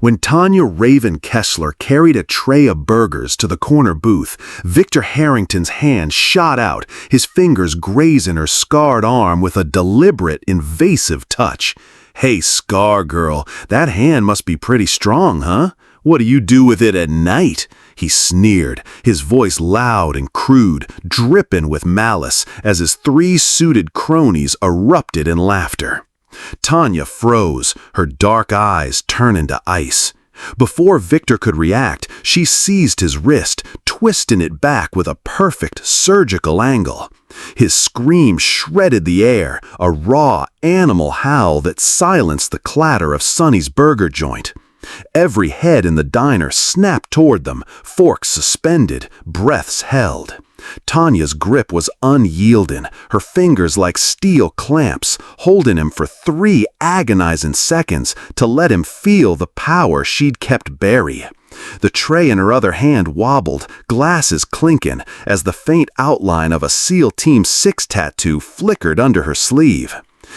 When Tanya Raven Kessler carried a tray of burgers to the corner booth, Victor Harrington's hand shot out, his fingers grazing her scarred arm with a deliberate, invasive touch. "Hey, Scar Girl, that hand must be pretty strong, huh? What do you do with it at night?" He sneered, his voice loud and crude, dripping with malice, as his three suited cronies erupted in laughter. Tanya froze, her dark eyes turning to ice. Before Victor could react, she seized his wrist, twisting it back with a perfect surgical angle. His scream shredded the air, a raw animal howl that silenced the clatter of Sonny's burger joint. Every head in the diner snapped toward them, forks suspended, breaths held. Tanya's grip was unyielding, her fingers like steel clamps, holding him for 3 agonizing seconds to let him feel the power she'd kept buried. The tray in her other hand wobbled, glasses clinking, as the faint outline of a SEAL Team 6 tattoo flickered under her sleeve.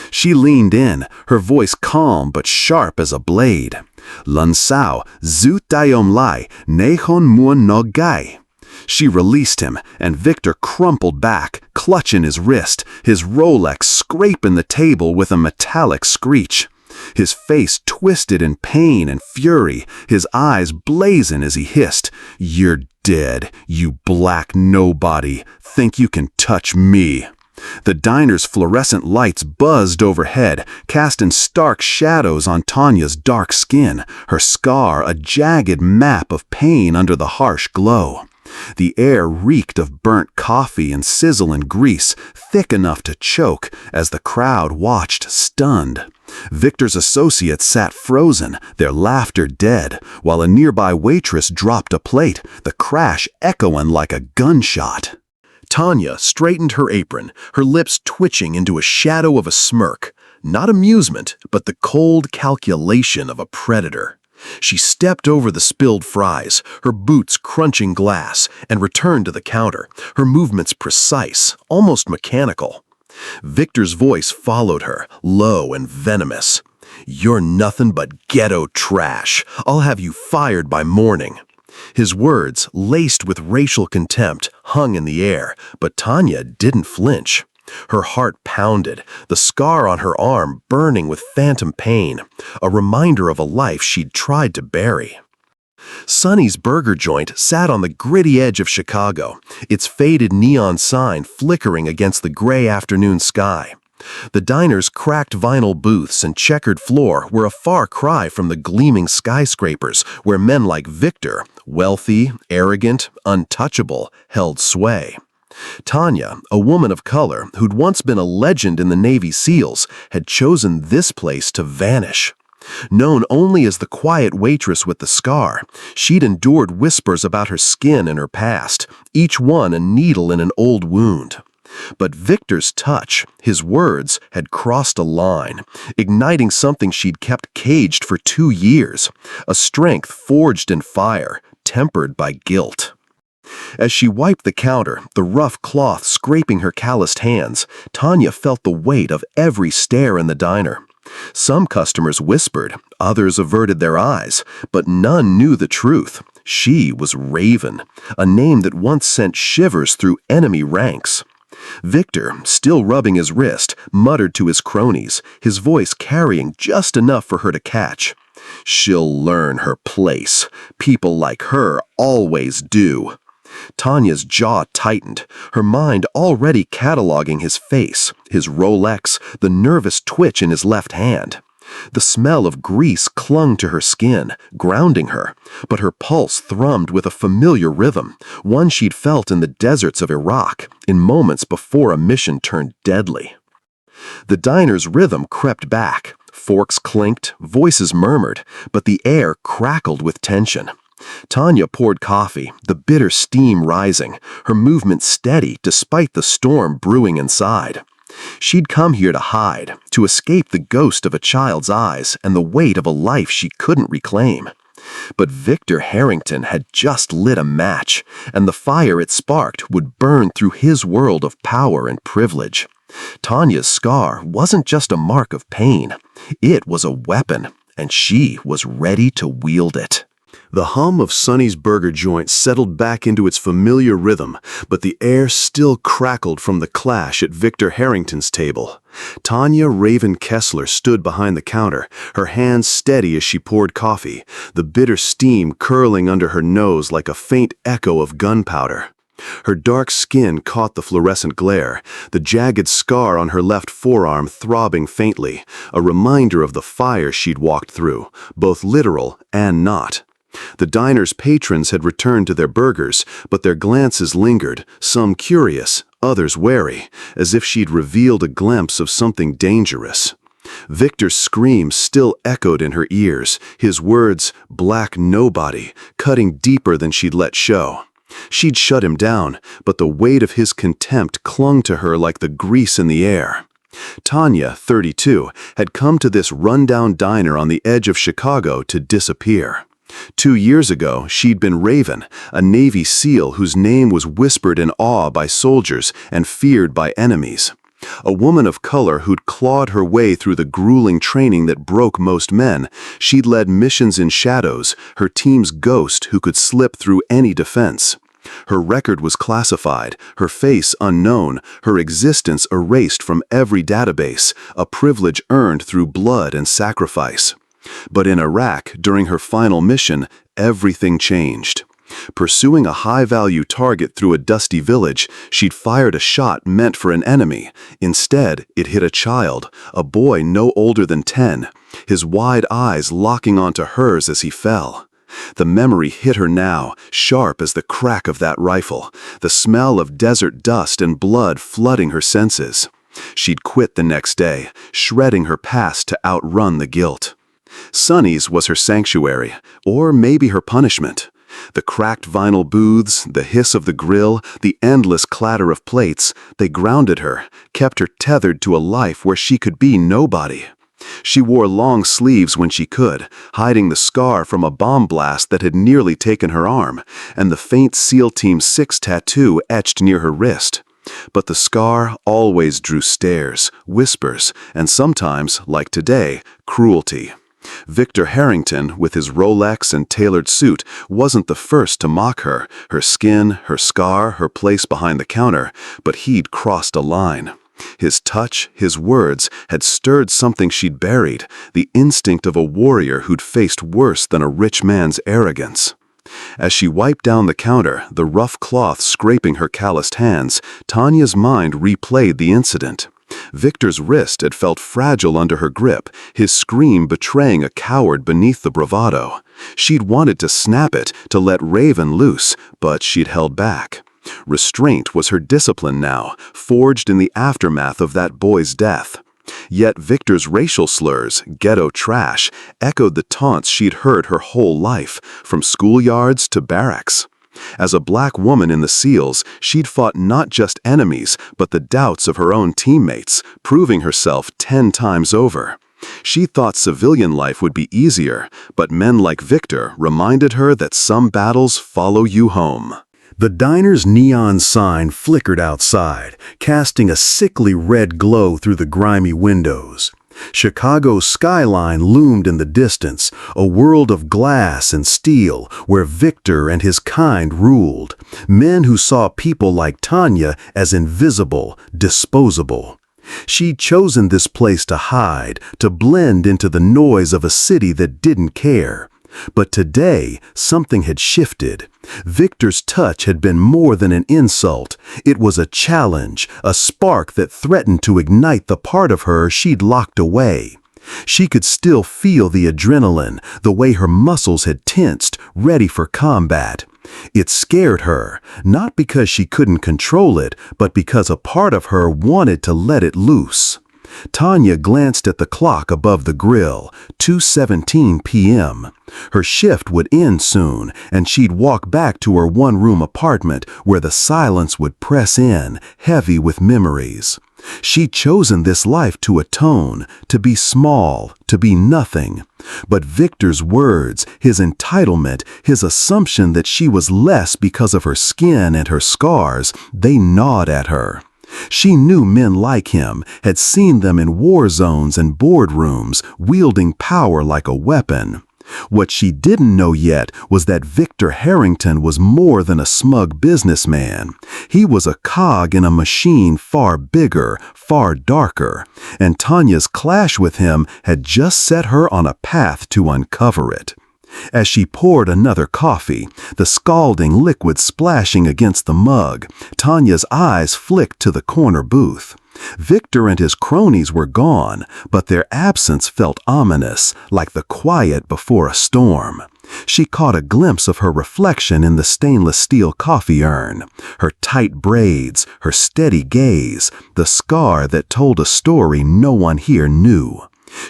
She leaned in, her voice calm but sharp as a blade. "Lansao, zut dayom lai, nehon muon no gai." She released him, and Victor crumpled back, clutching his wrist, his Rolex scraping the table with a metallic screech. His face twisted in pain and fury, his eyes blazing as he hissed, "You're dead, you black nobody. Think you can touch me." The diner's fluorescent lights buzzed overhead, casting stark shadows on Tanya's dark skin, her scar a jagged map of pain under the harsh glow. The air reeked of burnt coffee and sizzling grease, thick enough to choke, as the crowd watched stunned. Victor's associates sat frozen, their laughter dead, while a nearby waitress dropped a plate, the crash echoing like a gunshot. Tanya straightened her apron, her lips twitching into a shadow of a smirk. Not amusement, but the cold calculation of a predator. She stepped over the spilled fries, her boots crunching glass, and returned to the counter, her movements precise, almost mechanical. Victor's voice followed her, low and venomous. "You're nothing but ghetto trash. I'll have you fired by morning." His words, laced with racial contempt, hung in the air, but Tanya didn't flinch. Her heart pounded, the scar on her arm burning with phantom pain, a reminder of a life she'd tried to bury. Sonny's burger joint sat on the gritty edge of Chicago, its faded neon sign flickering against the gray afternoon sky. The diner's cracked vinyl booths and checkered floor were a far cry from the gleaming skyscrapers where men like Victor, wealthy, arrogant, untouchable, held sway. Tanya, a woman of color who'd once been a legend in the Navy SEALs, had chosen this place to vanish. Known only as the quiet waitress with the scar, she'd endured whispers about her skin and her past, each one a needle in an old wound. But Victor's touch, his words, had crossed a line, igniting something she'd kept caged for 2 years, a strength forged in fire, tempered by guilt. As she wiped the counter, the rough cloth scraping her calloused hands, Tanya felt the weight of every stare in the diner. Some customers whispered, others averted their eyes, but none knew the truth. She was Raven, a name that once sent shivers through enemy ranks. Victor, still rubbing his wrist, muttered to his cronies, his voice carrying just enough for her to catch. "She'll learn her place. People like her always do." Tanya's jaw tightened, her mind already cataloging his face, his Rolex, the nervous twitch in his left hand. The smell of grease clung to her skin, grounding her, but her pulse thrummed with a familiar rhythm, one she'd felt in the deserts of Iraq, in moments before a mission turned deadly. The diner's rhythm crept back, forks clinked, voices murmured, but the air crackled with tension. Tanya poured coffee, the bitter steam rising, her movement steady despite the storm brewing inside. She'd come here to hide, to escape the ghost of a child's eyes and the weight of a life she couldn't reclaim. But Victor Harrington had just lit a match, and the fire it sparked would burn through his world of power and privilege. Tanya's scar wasn't just a mark of pain. It was a weapon, and she was ready to wield it. The hum of Sonny's burger joint settled back into its familiar rhythm, but the air still crackled from the clash at Victor Harrington's table. Tanya Raven Kessler stood behind the counter, her hands steady as she poured coffee, the bitter steam curling under her nose like a faint echo of gunpowder. Her dark skin caught the fluorescent glare, the jagged scar on her left forearm throbbing faintly, a reminder of the fire she'd walked through, both literal and not. The diner's patrons had returned to their burgers, but their glances lingered, some curious, others wary, as if she'd revealed a glimpse of something dangerous. Victor's scream still echoed in her ears, his words, "black nobody," cutting deeper than she'd let show. She'd shut him down, but the weight of his contempt clung to her like the grease in the air. Tanya, 32, had come to this rundown diner on the edge of Chicago to disappear. 2 years ago, she'd been Raven, a Navy SEAL whose name was whispered in awe by soldiers and feared by enemies. A woman of color who'd clawed her way through the grueling training that broke most men, she'd led missions in shadows, her team's ghost who could slip through any defense. Her record was classified, her face unknown, her existence erased from every database, a privilege earned through blood and sacrifice. But in Iraq, during her final mission, everything changed. Pursuing a high-value target through a dusty village, she'd fired a shot meant for an enemy. Instead, it hit a child, a boy no older than 10, his wide eyes locking onto hers as he fell. The memory hit her now, sharp as the crack of that rifle, the smell of desert dust and blood flooding her senses. She'd quit the next day, shredding her past to outrun the guilt. Sonny's was her sanctuary, or maybe her punishment. The cracked vinyl booths, the hiss of the grill, the endless clatter of plates, they grounded her, kept her tethered to a life where she could be nobody. She wore long sleeves when she could, hiding the scar from a bomb blast that had nearly taken her arm, and the faint SEAL Team 6 tattoo etched near her wrist. But the scar always drew stares, whispers, and sometimes, like today, cruelty. Victor Harrington, with his Rolex and tailored suit, wasn't the first to mock her, her skin, her scar, her place behind the counter, but he'd crossed a line. His touch, his words, had stirred something she'd buried, the instinct of a warrior who'd faced worse than a rich man's arrogance. As she wiped down the counter, the rough cloth scraping her calloused hands, Tanya's mind replayed the incident. Victor's wrist had felt fragile under her grip, his scream betraying a coward beneath the bravado. She'd wanted to snap it, to let Raven loose, but she'd held back. Restraint was her discipline now, forged in the aftermath of that boy's death. Yet Victor's racial slurs, ghetto trash, echoed the taunts she'd heard her whole life, from schoolyards to barracks. As a black woman in the SEALs, she'd fought not just enemies, but the doubts of her own teammates, proving herself 10 times over. She thought civilian life would be easier, but men like Victor reminded her that some battles follow you home. The diner's neon sign flickered outside, casting a sickly red glow through the grimy windows. Chicago's skyline loomed in the distance, a world of glass and steel where Victor and his kind ruled, men who saw people like Tanya as invisible, disposable. She'd chosen this place to hide, to blend into the noise of a city that didn't care. But today, something had shifted. Victor's touch had been more than an insult. It was a challenge, a spark that threatened to ignite the part of her she'd locked away. She could still feel the adrenaline, the way her muscles had tensed, ready for combat. It scared her, not because she couldn't control it, but because a part of her wanted to let it loose. Tanya glanced at the clock above the grill, 2:17 p.m. Her shift would end soon, and she'd walk back to her one-room apartment where the silence would press in, heavy with memories. She'd chosen this life to atone, to be small, to be nothing. But Victor's words, his entitlement, his assumption that she was less because of her skin and her scars, they gnawed at her. She knew men like him, had seen them in war zones and boardrooms, wielding power like a weapon. What she didn't know yet was that Victor Harrington was more than a smug businessman. He was a cog in a machine far bigger, far darker, and Tanya's clash with him had just set her on a path to uncover it. As she poured another coffee, the scalding liquid splashing against the mug, Tanya's eyes flicked to the corner booth. Victor and his cronies were gone, but their absence felt ominous, like the quiet before a storm. She caught a glimpse of her reflection in the stainless steel coffee urn, her tight braids, her steady gaze, the scar that told a story no one here knew.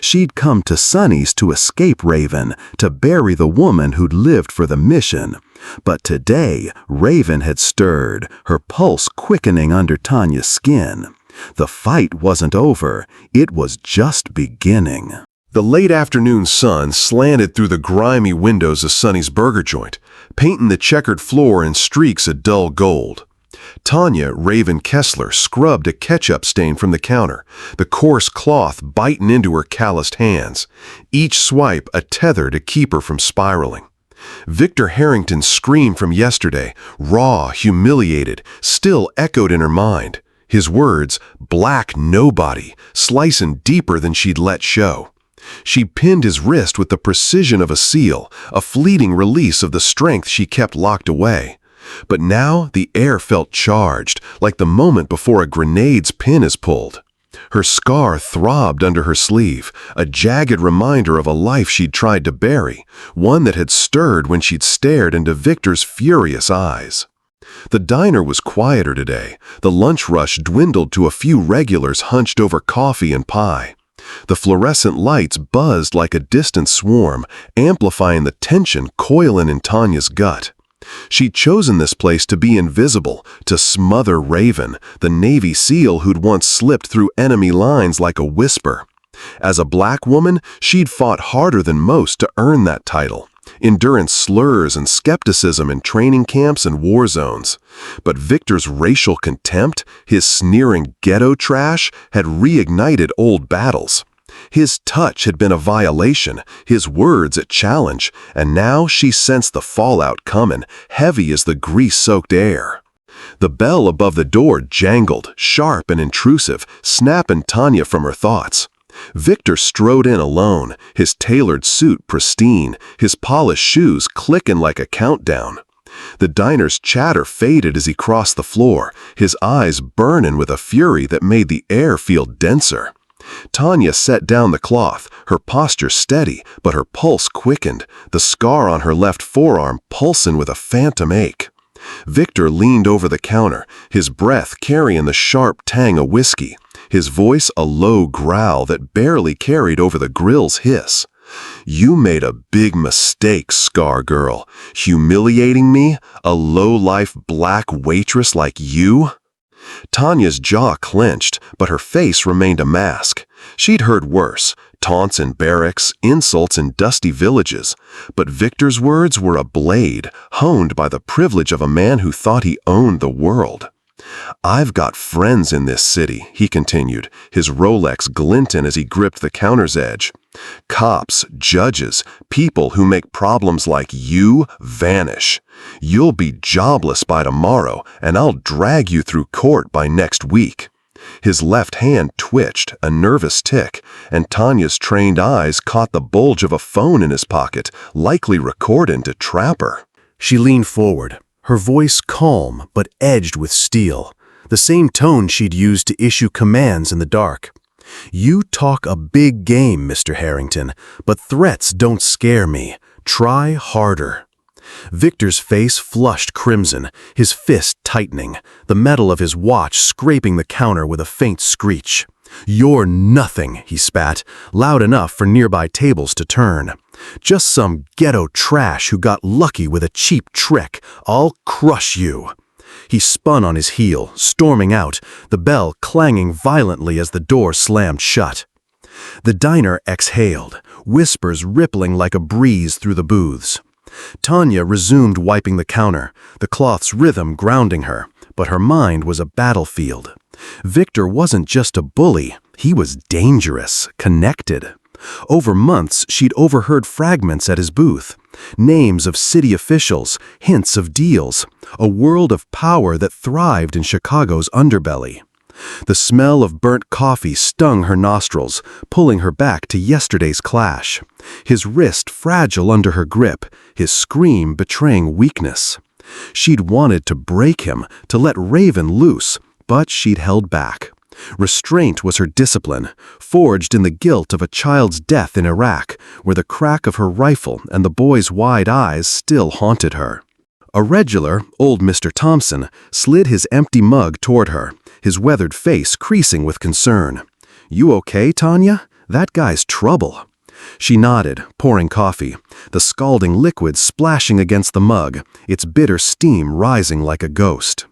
She'd come to Sonny's to escape Raven, to bury the woman who'd lived for the mission. But today, Raven had stirred, her pulse quickening under Tanya's skin. The fight wasn't over, it was just beginning. The late afternoon sun slanted through the grimy windows of Sonny's burger joint, painting the checkered floor in streaks of dull gold. Tanya, Raven Kessler, scrubbed a ketchup stain from the counter, the coarse cloth biting into her calloused hands, each swipe a tether to keep her from spiraling. Victor Harrington's scream from yesterday, raw, humiliated, still echoed in her mind. His words, black nobody, slicing deeper than she'd let show. She pinned his wrist with the precision of a seal, a fleeting release of the strength she kept locked away. But now the air felt charged, like the moment before a grenade's pin is pulled. Her scar throbbed under her sleeve, a jagged reminder of a life she'd tried to bury, one that had stirred when she'd stared into Victor's furious eyes. The diner was quieter today. The lunch rush dwindled to a few regulars hunched over coffee and pie. The fluorescent lights buzzed like a distant swarm, amplifying the tension coiling in Tanya's gut. She'd chosen this place to be invisible, to smother Raven, the Navy SEAL who'd once slipped through enemy lines like a whisper. As a black woman, she'd fought harder than most to earn that title. Endurance slurs and skepticism in training camps and war zones. But Victor's racial contempt, his sneering ghetto trash, had reignited old battles. His touch had been a violation, his words a challenge, and now she sensed the fallout coming, heavy as the grease-soaked air. The bell above the door jangled, sharp and intrusive, snapping Tanya from her thoughts. Victor strode in alone, his tailored suit pristine, his polished shoes clicking like a countdown. The diner's chatter faded as he crossed the floor, his eyes burning with a fury that made the air feel denser. Tanya set down the cloth, her posture steady, but her pulse quickened, the scar on her left forearm pulsing with a phantom ache. Victor leaned over the counter, his breath carrying the sharp tang of whiskey, his voice a low growl that barely carried over the grill's hiss. "You made a big mistake, Scar Girl, humiliating me, a low-life black waitress like you?" Tanya's jaw clenched, but her face remained a mask. She'd heard worse, taunts in barracks, insults in dusty villages. But Victor's words were a blade, honed by the privilege of a man who thought he owned the world. "I've got friends in this city," he continued, his Rolex glinting as he gripped the counter's edge. "Cops, judges, people who make problems like you vanish. You'll be jobless by tomorrow, and I'll drag you through court by next week." His left hand twitched, a nervous tick, and Tanya's trained eyes caught the bulge of a phone in his pocket, likely recording to trap her. She leaned forward, her voice calm but edged with steel, the same tone she'd used to issue commands in the dark. "You talk a big game, Mr. Harrington, but threats don't scare me. Try harder." Victor's face flushed crimson, his fist tightening, the metal of his watch scraping the counter with a faint screech. "You're nothing," he spat, loud enough for nearby tables to turn. "Just some ghetto trash who got lucky with a cheap trick. I'll crush you." He spun on his heel, storming out, the bell clanging violently as the door slammed shut. The diner exhaled, whispers rippling like a breeze through the booths. Tanya resumed wiping the counter, the cloth's rhythm grounding her, but her mind was a battlefield. Victor wasn't just a bully, he was dangerous, connected. Over months, she'd overheard fragments at his booth. Names of city officials, hints of deals, a world of power that thrived in Chicago's underbelly. The smell of burnt coffee stung her nostrils, pulling her back to yesterday's clash. His wrist fragile under her grip, his scream betraying weakness. She'd wanted to break him, to let Raven loose, but she'd held back. Restraint was her discipline, forged in the guilt of a child's death in Iraq, where the crack of her rifle and the boy's wide eyes still haunted her. A regular, old Mr. Thompson, slid his empty mug toward her, his weathered face creasing with concern. "You okay, Tanya? That guy's trouble." She nodded, pouring coffee, the scalding liquid splashing against the mug, its bitter steam rising like a ghost.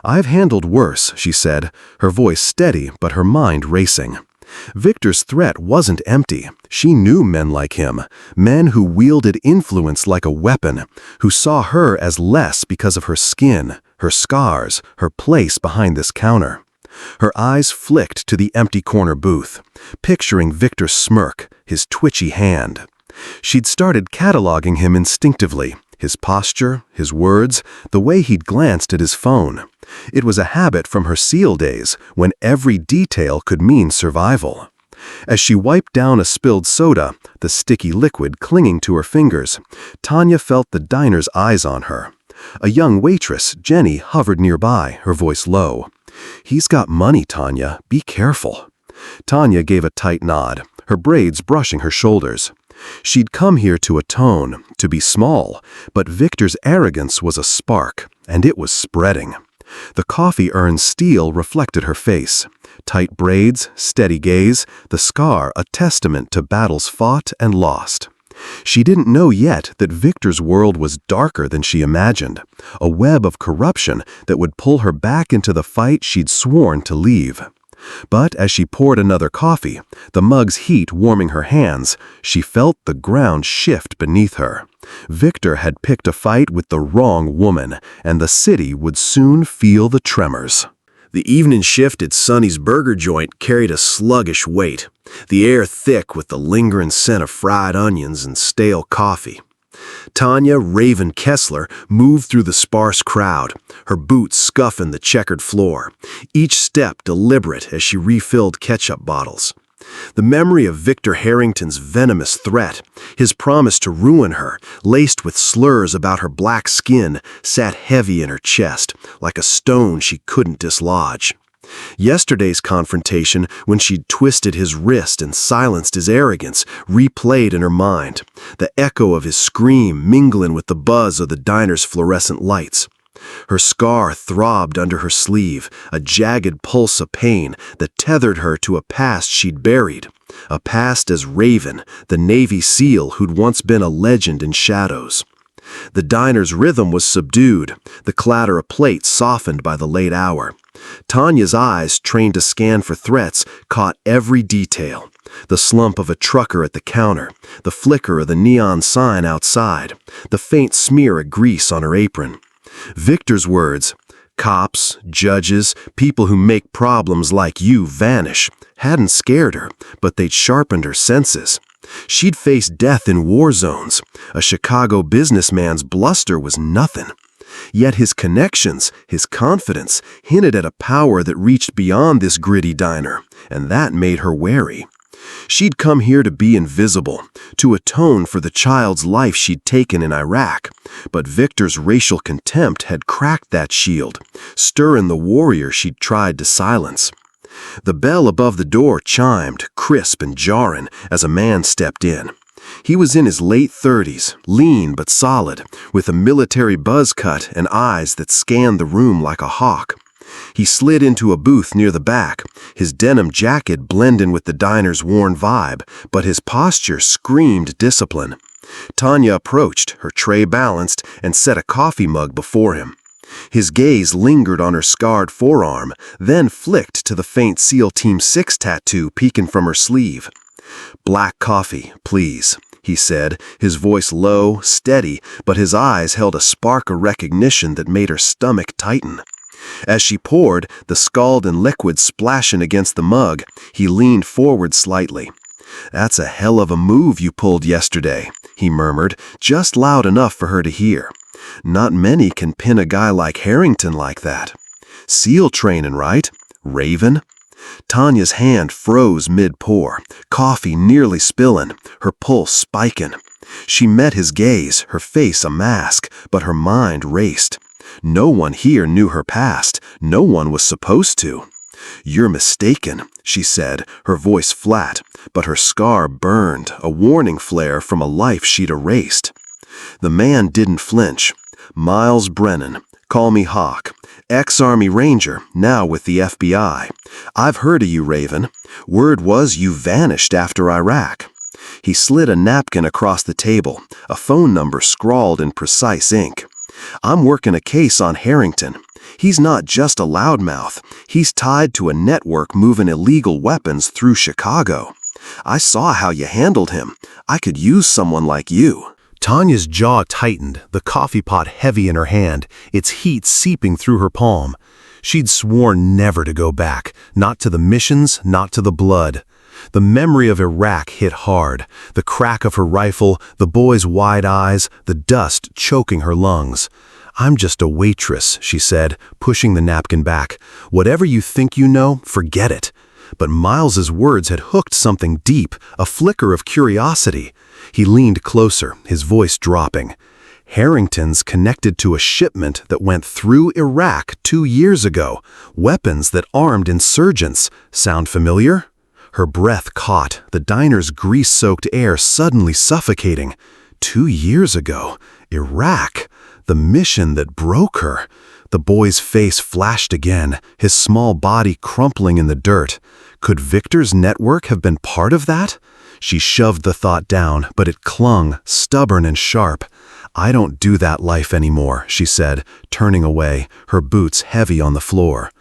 "I've handled worse," she said, her voice steady but her mind racing. Victor's threat wasn't empty. She knew men like him, men who wielded influence like a weapon, who saw her as less because of her skin, her scars, her place behind this counter. Her eyes flicked to the empty corner booth, picturing Victor's smirk, his twitchy hand. She'd started cataloging him instinctively, his posture, his words, the way he'd glanced at his phone. It was a habit from her SEAL days, when every detail could mean survival. As she wiped down a spilled soda, the sticky liquid clinging to her fingers, Tanya felt the diner's eyes on her. A young waitress, Jenny, hovered nearby, her voice low. "He's got money, Tanya. Be careful." Tanya gave a tight nod, her braids brushing her shoulders. She'd come here to atone, to be small, but Victor's arrogance was a spark, and it was spreading. The coffee-urn steel reflected her face. Tight braids, steady gaze, the scar a testament to battles fought and lost. She didn't know yet that Victor's world was darker than she imagined, a web of corruption that would pull her back into the fight she'd sworn to leave. But as she poured another coffee, the mug's heat warming her hands, she felt the ground shift beneath her. Victor had picked a fight with the wrong woman, and the city would soon feel the tremors. The evening shift at Sonny's burger joint carried a sluggish weight, the air thick with the lingering scent of fried onions and stale coffee. Tanya Raven Kessler moved through the sparse crowd, her boots scuffing the checkered floor, each step deliberate as she refilled ketchup bottles. The memory of Victor Harrington's venomous threat, his promise to ruin her, laced with slurs about her black skin, sat heavy in her chest, like a stone she couldn't dislodge. Yesterday's confrontation, when she'd twisted his wrist and silenced his arrogance, replayed in her mind, the echo of his scream mingling with the buzz of the diner's fluorescent lights. Her scar throbbed under her sleeve, a jagged pulse of pain that tethered her to a past she'd buried, a past as Raven, the Navy SEAL who'd once been a legend in shadows. The diner's rhythm was subdued, the clatter of plates softened by the late hour. Tanya's eyes, trained to scan for threats, caught every detail. The slump of a trucker at the counter, the flicker of the neon sign outside, the faint smear of grease on her apron. Victor's words, "Cops, judges, people who make problems like you vanish," hadn't scared her, but they'd sharpened her senses. She'd faced death in war zones. A Chicago businessman's bluster was nothing. Yet his connections, his confidence, hinted at a power that reached beyond this gritty diner, and that made her wary. She'd come here to be invisible, to atone for the child's life she'd taken in Iraq, but Victor's racial contempt had cracked that shield, stirring the warrior she'd tried to silence. The bell above the door chimed, crisp and jarring, as a man stepped in. He was in his late 30s, lean but solid, with a military buzz cut and eyes that scanned the room like a hawk. He slid into a booth near the back, his denim jacket blending with the diner's worn vibe, but his posture screamed discipline. Tanya approached, her tray balanced, and set a coffee mug before him. His gaze lingered on her scarred forearm, then flicked to the faint SEAL Team 6 tattoo peeking from her sleeve. "Black coffee, please," he said, his voice low, steady, but his eyes held a spark of recognition that made her stomach tighten. As she poured, the scalding liquid splashing against the mug, he leaned forward slightly. "That's a hell of a move you pulled yesterday," he murmured, just loud enough for her to hear. "Not many can pin a guy like Harrington like that. SEAL training, right? Raven?" Tanya's hand froze mid-pour, coffee nearly spilling, her pulse spiking. She met his gaze, her face a mask, but her mind raced. No one here knew her past. No one was supposed to. "You're mistaken," she said, her voice flat, but her scar burned, a warning flare from a life she'd erased. The man didn't flinch. "Miles Brennan. Call me Hawk. Ex-Army Ranger, now with the FBI. I've heard of you, Raven. Word was you vanished after Iraq." He slid a napkin across the table, a phone number scrawled in precise ink. "I'm working a case on Harrington. He's not just a loudmouth. He's tied to a network moving illegal weapons through Chicago. I saw how you handled him. I could use someone like you." Tanya's jaw tightened, the coffee pot heavy in her hand, its heat seeping through her palm. She'd sworn never to go back, not to the missions, not to the blood. The memory of Iraq hit hard, the crack of her rifle, the boy's wide eyes, the dust choking her lungs. "I'm just a waitress," she said, pushing the napkin back. "Whatever you think you know, forget it." But Miles's words had hooked something deep, a flicker of curiosity. He leaned closer, his voice dropping. "Harrington's connected to a shipment that went through Iraq 2 years ago. Weapons that armed insurgents. Sound familiar?" Her breath caught, the diner's grease-soaked air suddenly suffocating. 2 years ago, Iraq, the mission that broke her. The boy's face flashed again, his small body crumpling in the dirt. Could Victor's network have been part of that? She shoved the thought down, but it clung, stubborn and sharp. "I don't do that life anymore," she said, turning away, her boots heavy on the floor.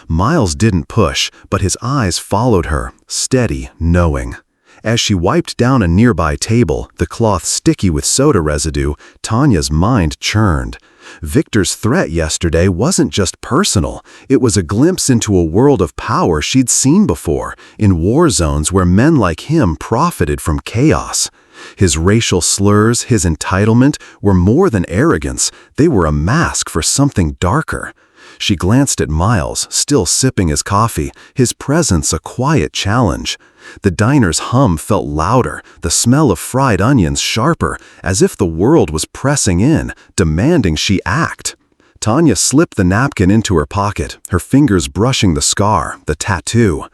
Miles didn't push, but his eyes followed her, steady, knowing. As she wiped down a nearby table, the cloth sticky with soda residue, Tanya's mind churned. Victor's threat yesterday wasn't just personal. It was a glimpse into a world of power she'd seen before, in war zones where men like him profited from chaos. His racial slurs, his entitlement, were more than arrogance. They were a mask for something darker. She glanced at Miles, still sipping his coffee, his presence a quiet challenge. The diner's hum felt louder, the smell of fried onions sharper, as if the world was pressing in, demanding she act. Tanya slipped the napkin into her pocket, her fingers brushing the scar, the tattoo.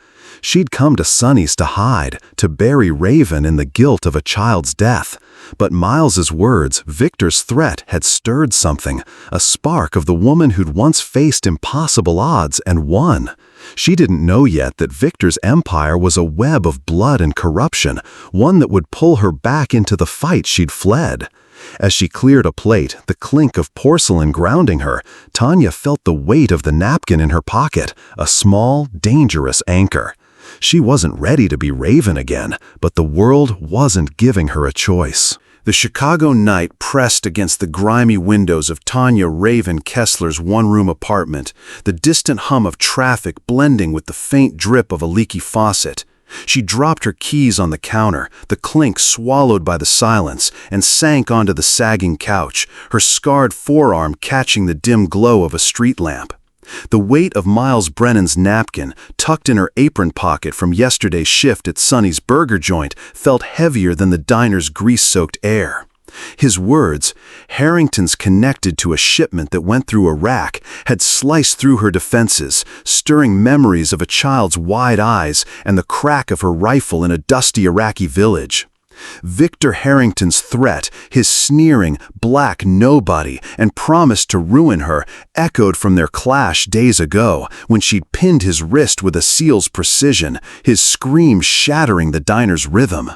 She'd come to Sonny's to hide, to bury Raven in the guilt of a child's death. But Miles's words, Victor's threat, had stirred something, a spark of the woman who'd once faced impossible odds and won. She didn't know yet that Victor's empire was a web of blood and corruption, one that would pull her back into the fight she'd fled. As she cleared a plate, the clink of porcelain grounding her, Tanya felt the weight of the napkin in her pocket, a small, dangerous anchor. She wasn't ready to be Raven again, but the world wasn't giving her a choice. The Chicago night pressed against the grimy windows of Tanya Raven Kessler's one-room apartment, the distant hum of traffic blending with the faint drip of a leaky faucet. She dropped her keys on the counter, the clink swallowed by the silence, and sank onto the sagging couch, her scarred forearm catching the dim glow of a street lamp. The weight of Miles Brennan's napkin, tucked in her apron pocket from yesterday's shift at Sonny's burger joint, felt heavier than the diner's grease-soaked air. His words, "Harrington's connected to a shipment that went through Iraq," had sliced through her defenses, stirring memories of a child's wide eyes and the crack of her rifle in a dusty Iraqi village. Victor Harrington's threat, his sneering, black nobody, and promise to ruin her, echoed from their clash days ago, when she'd pinned his wrist with a SEAL's precision, his scream shattering the diner's rhythm.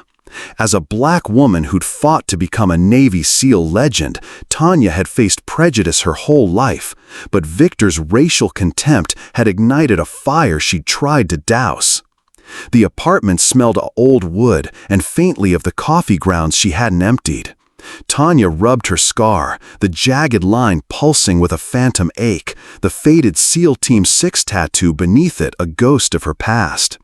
As a black woman who'd fought to become a Navy SEAL legend, Tanya had faced prejudice her whole life, but Victor's racial contempt had ignited a fire she'd tried to douse. The apartment smelled of old wood and faintly of the coffee grounds she hadn't emptied. Tanya rubbed her scar, the jagged line pulsing with a phantom ache, the faded SEAL Team 6 tattoo beneath it a ghost of her past.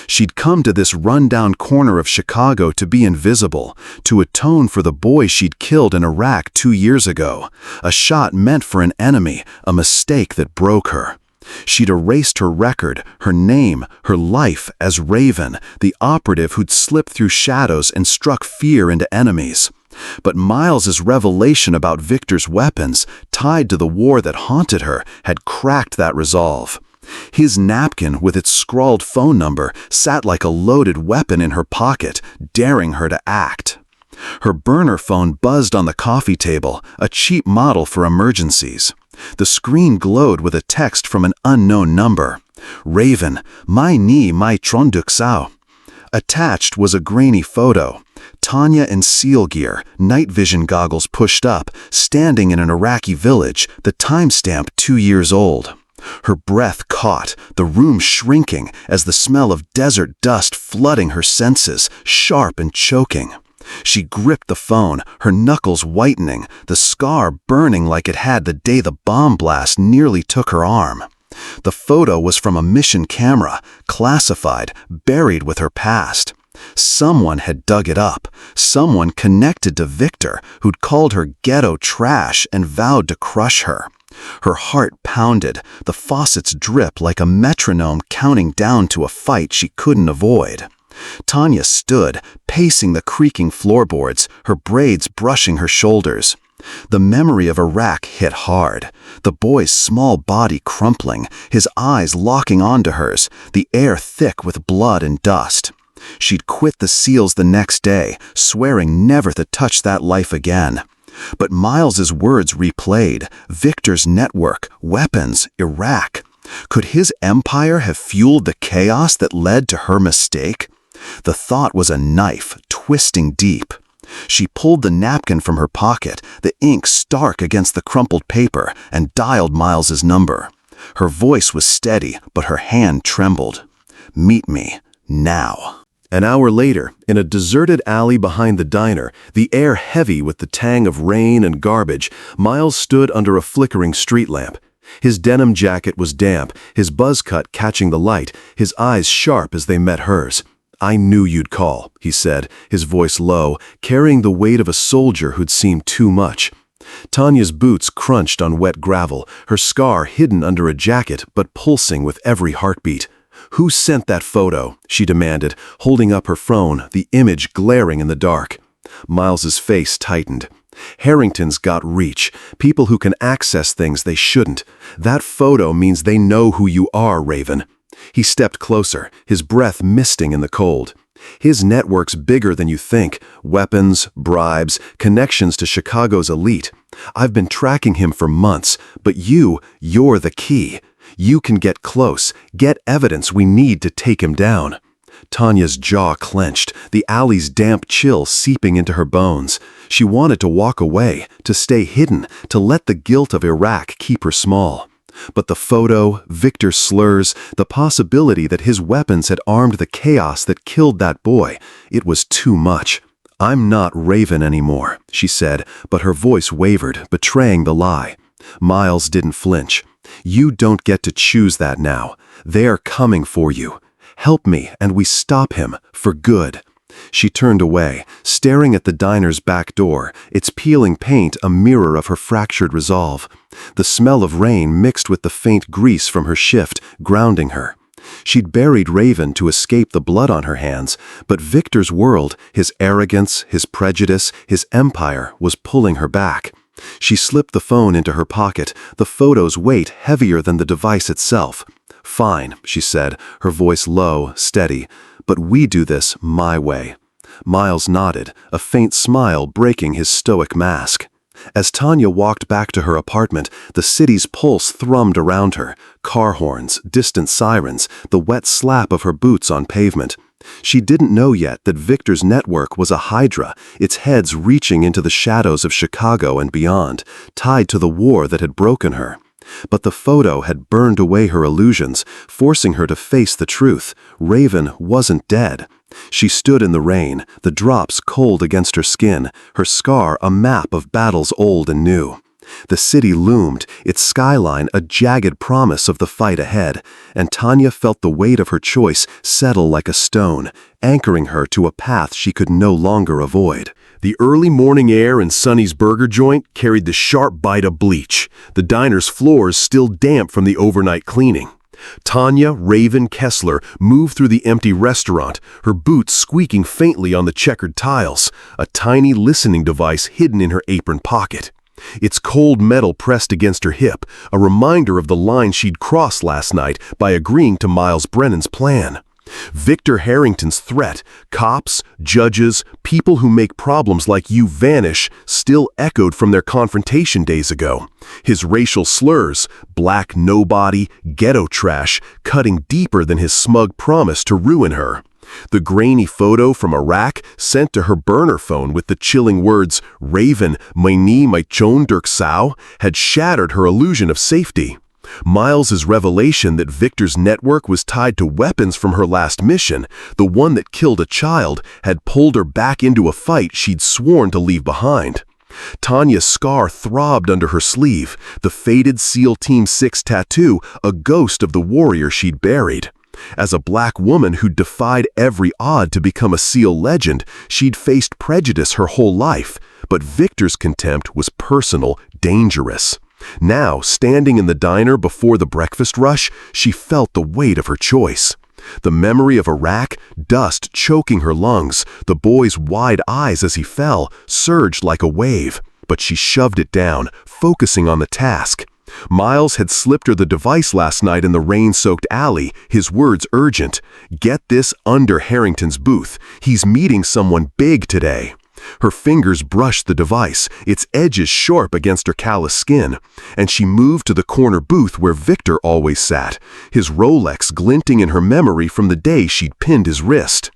She'd come to this run-down corner of Chicago to be invisible, to atone for the boy she'd killed in Iraq 2 years ago, a shot meant for an enemy, a mistake that broke her. She'd erased her record, her name, her life as Raven, the operative who'd slipped through shadows and struck fear into enemies. But Miles's revelation about Victor's weapons, tied to the war that haunted her, had cracked that resolve. His napkin, with its scrawled phone number, sat like a loaded weapon in her pocket, daring her to act. Her burner phone buzzed on the coffee table, a cheap model for emergencies. The screen glowed with a text from an unknown number. Raven, my knee, my tronduxao. Attached was a grainy photo. Tanya in SEAL gear, night vision goggles pushed up, standing in an Iraqi village, the timestamp 2 years old. Her breath caught, the room shrinking as the smell of desert dust flooding her senses, sharp and choking. She gripped the phone, her knuckles whitening, the scar burning like it had the day the bomb blast nearly took her arm. The photo was from a mission camera, classified, buried with her past. Someone had dug it up, someone connected to Victor who'd called her ghetto trash and vowed to crush her. Her heart pounded, the faucets drip like a metronome counting down to a fight she couldn't avoid. Tanya stood, pacing the creaking floorboards, her braids brushing her shoulders. The memory of Iraq hit hard, the boy's small body crumpling, his eyes locking onto hers, the air thick with blood and dust. She'd quit the SEALs the next day, swearing never to touch that life again. But Miles's words replayed, Victor's network, weapons, Iraq. Could his empire have fueled the chaos that led to her mistake? The thought was a knife, twisting deep. She pulled the napkin from her pocket, the ink stark against the crumpled paper, and dialed Miles's number. Her voice was steady, but her hand trembled. Meet me, now. An hour later, in a deserted alley behind the diner, the air heavy with the tang of rain and garbage, Miles stood under a flickering street lamp. His denim jacket was damp, his buzz cut catching the light, his eyes sharp as they met hers. I knew you'd call, he said, his voice low, carrying the weight of a soldier who'd seen too much. Tanya's boots crunched on wet gravel, her scar hidden under a jacket but pulsing with every heartbeat. Who sent that photo? She demanded, holding up her phone, the image glaring in the dark. Miles's face tightened. Harrington's got reach, people who can access things they shouldn't. That photo means they know who you are, Raven. He stepped closer, his breath misting in the cold. His network's bigger than you think. Weapons, bribes, connections to Chicago's elite. I've been tracking him for months, but you're the key. You can get close, get evidence we need to take him down. Tanya's jaw clenched, the alley's damp chill seeping into her bones. She wanted to walk away, to stay hidden, to let the guilt of Iraq keep her small. But the photo, Victor's slurs, the possibility that his weapons had armed the chaos that killed that boy, it was too much. I'm not Raven anymore, she said, but her voice wavered, betraying the lie. Miles didn't flinch. You don't get to choose that now. They're coming for you. Help me, and we stop him, for good. She turned away, staring at the diner's back door, its peeling paint a mirror of her fractured resolve. The smell of rain mixed with the faint grease from her shift, grounding her. She'd buried Raven to escape the blood on her hands, but Victor's world, his arrogance, his prejudice, his empire, was pulling her back. She slipped the phone into her pocket, the photo's weight heavier than the device itself. Fine, she said, her voice low, steady, but we do this my way. Miles nodded, a faint smile breaking his stoic mask. As Tanya walked back to her apartment, the city's pulse thrummed around her, car horns, distant sirens, the wet slap of her boots on pavement. She didn't know yet that Victor's network was a hydra, its heads reaching into the shadows of Chicago and beyond, tied to the war that had broken her. But the photo had burned away her illusions, forcing her to face the truth. Raven wasn't dead. She stood in the rain, the drops cold against her skin, her scar a map of battles old and new. The city loomed, its skyline a jagged promise of the fight ahead, and Tanya felt the weight of her choice settle like a stone, anchoring her to a path she could no longer avoid. The early morning air in Sonny's burger joint carried the sharp bite of bleach, the diner's floors still damp from the overnight cleaning. Tanya, Raven, Kessler moved through the empty restaurant, her boots squeaking faintly on the checkered tiles, a tiny listening device hidden in her apron pocket. Its cold metal pressed against her hip, a reminder of the line she'd crossed last night by agreeing to Miles Brennan's plan. Victor Harrington's threat, cops, judges, people who make problems like you vanish, still echoed from their confrontation days ago. His racial slurs, black nobody, ghetto trash, cutting deeper than his smug promise to ruin her. The grainy photo from Iraq sent to her burner phone with the chilling words, "Raven, my knee, my chon dirk sao," had shattered her illusion of safety. Miles's revelation that Victor's network was tied to weapons from her last mission, the one that killed a child, had pulled her back into a fight she'd sworn to leave behind. Tanya's scar throbbed under her sleeve, the faded SEAL Team 6 tattoo, a ghost of the warrior she'd buried. As a black woman who defied every odd to become a SEAL legend, she'd faced prejudice her whole life, but Victor's contempt was personal, dangerous. Now, standing in the diner before the breakfast rush, she felt the weight of her choice. The memory of Iraq, dust choking her lungs, the boy's wide eyes as he fell, surged like a wave, but she shoved it down, focusing on the task. Miles had slipped her the device last night in the rain-soaked alley, his words urgent. "Get this under Harrington's booth. He's meeting someone big today." Her fingers brushed the device, its edges sharp against her callous skin, and she moved to the corner booth where Victor always sat, his Rolex glinting in her memory from the day she'd pinned his wrist.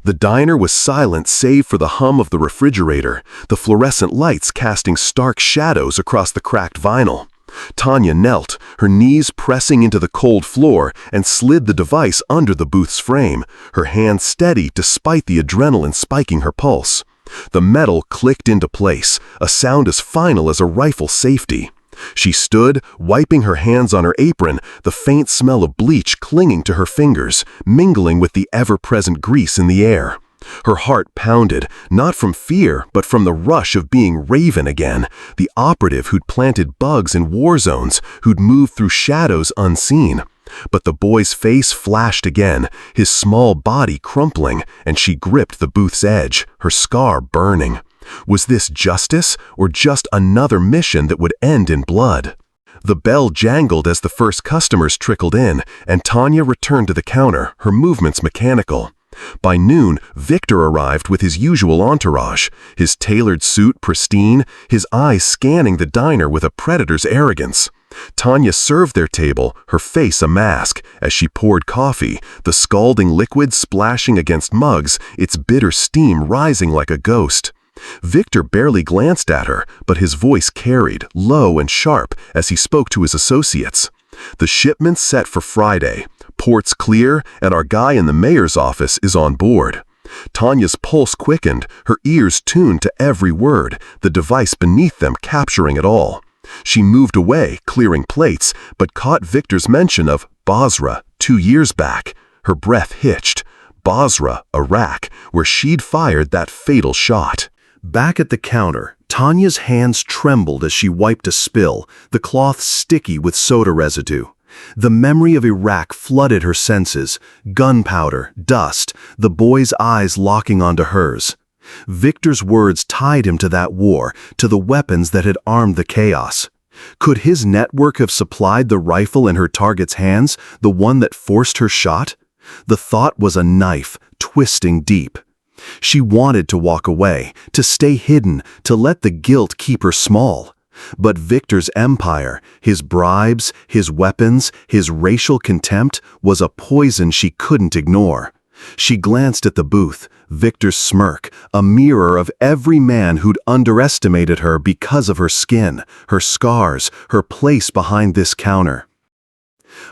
The diner was silent save for the hum of the refrigerator, the fluorescent lights casting stark shadows across the cracked vinyl. Tanya knelt, her knees pressing into the cold floor, and slid the device under the booth's frame, her hand steady despite the adrenaline spiking her pulse. The metal clicked into place, a sound as final as a rifle safety. She stood, wiping her hands on her apron, the faint smell of bleach clinging to her fingers, mingling with the ever-present grease in the air. Her heart pounded, not from fear, but from the rush of being Raven again, the operative who'd planted bugs in war zones, who'd moved through shadows unseen. But the boy's face flashed again, his small body crumpling, and she gripped the booth's edge, her scar burning. Was this justice, or just another mission that would end in blood? The bell jangled as the first customers trickled in, and Tanya returned to the counter, her movements mechanical. By noon, Victor arrived with his usual entourage, his tailored suit pristine, his eyes scanning the diner with a predator's arrogance. Tanya served their table, her face a mask, as she poured coffee, the scalding liquid splashing against mugs, its bitter steam rising like a ghost. Victor barely glanced at her, but his voice carried, low and sharp, as he spoke to his associates. "The shipment's set for Friday. Port's clear, and our guy in the mayor's office is on board." Tanya's pulse quickened, her ears tuned to every word, the device beneath them capturing it all. She moved away, clearing plates, but caught Victor's mention of Basra 2 years back. Her breath hitched. Basra, Iraq, where she'd fired that fatal shot. Back at the counter, Tanya's hands trembled as she wiped a spill, the cloth sticky with soda residue. The memory of Iraq flooded her senses, gunpowder, dust, the boy's eyes locking onto hers. Victor's words tied him to that war, to the weapons that had armed the chaos. Could his network have supplied the rifle in her target's hands, the one that forced her shot? The thought was a knife, twisting deep. She wanted to walk away, to stay hidden, to let the guilt keep her small. But Victor's empire, his bribes, his weapons, his racial contempt, was a poison she couldn't ignore. She glanced at the booth, Victor's smirk, a mirror of every man who'd underestimated her because of her skin, her scars, her place behind this counter.